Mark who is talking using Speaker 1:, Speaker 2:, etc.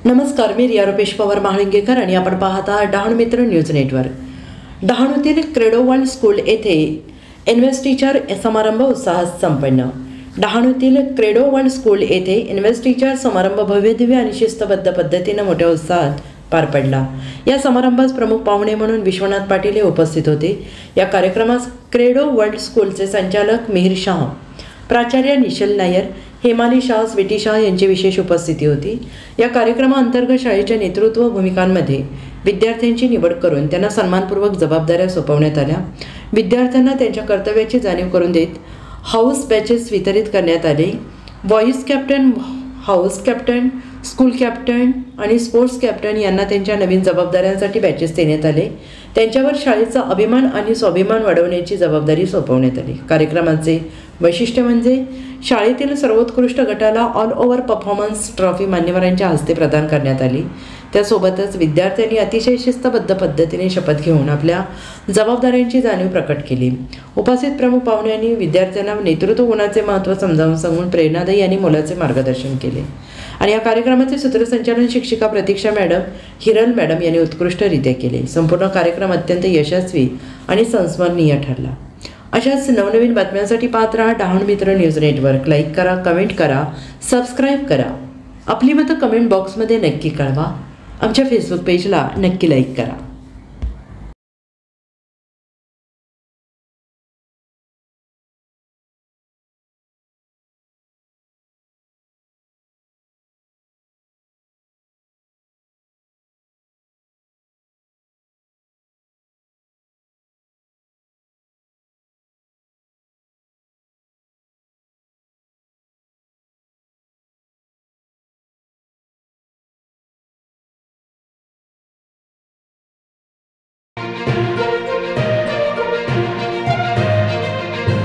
Speaker 1: नमस्कार, मी रिया रुपेश पवार महाळिंगेकर आणि आपण पाहत आहात डहाणू मित्र न्यूज नेटवर्क। डहाणूतील क्रेडो वर्ल्ड स्कूल येथे इन्व्हेस्टिचर समारंभ उत्साहात संपन्न। डहाणूतील क्रेडो वर्ल्ड स्कूल येथे इन्व्हेस्टिचर समारंभ भव्यदिव्य आणि शिस्तबद्ध पद्धतीने मोठ्या उत्साहात पार पडला। या समारंभास प्रमुख पाहुणे म्हणून विश्वनाथ पाटील हे उपस्थित होते। या कार्यक्रमास क्रेडो वर्ल्ड स्कूलचे संचालक मिहिर शाह, प्राचार्य निशल नायर, हेमाली शाह, स्वीटी शाह यांची विशेष उपस्थिती होती। या कार्यक्रमाअंतर्गत शाळेच्या नेतृत्व भूमिकांमध्ये विद्यार्थ्यांची निवड करून त्यांना सन्मानपूर्वक जबाबदाऱ्या सोपवण्यात आल्या। विद्यार्थ्यांना त्यांच्या कर्तव्याची जाणीव करून देत हाऊस बॅचेस वितरित करण्यात आले। Voice captain, house captain, school captain आणि स्पोर्ट्स कॅप्टन यांना त्यांच्या नवीन जबाबदाऱ्यांसाठी बॅचेस देण्यात आले। त्यांच्यावर शाळेचा अभिमान आणि स्वाभिमान वाढवण्याची जबाबदारी सोपवण्यात आली। कार्यक्रमाचे वैशिष्ट्य म्हणजे शाळेतील सर्वोत्कृष्ट गटाला ऑल ओव्हर परफॉर्मन्स ट्रॉफी मान्यवरांच्या हस्ते प्रदान करण्यात आली। त्यासोबतच विद्यार्थ्यांनी अतिशय शिस्तबद्ध पद्धतीने शपथ घेऊन आपल्या जबाबदाऱ्यांची जाणीव प्रकट केली। उपस्थित प्रमुख पाहुण्यांनी विद्यार्थ्यांना नेतृत्व गुणाचे महत्त्व समजावून सांगून प्रेरणादायी आणि मोलाचे मार्गदर्शन केले। आणि या कार्यक्रमाचे सूत्रसंचालन शिक्षिका प्रतीक्षा मॅडम, हिरल मॅडम यांनी उत्कृष्टरित्या केले। संपूर्ण कार्यक्रम अत्यंत यशस्वी आणि संस्मरणीय ठरला। अशाच नवनवीन बातम्यांसाठी पाहत रहा Dahanu Mitra news network. Like करा, कमेंट करा, सबस्क्राईब करा। आपली मतं कमेंट बॉक्समध्ये नक्की कळवा। आमच्या फेसबुक पेजला नक्की लाईक करा।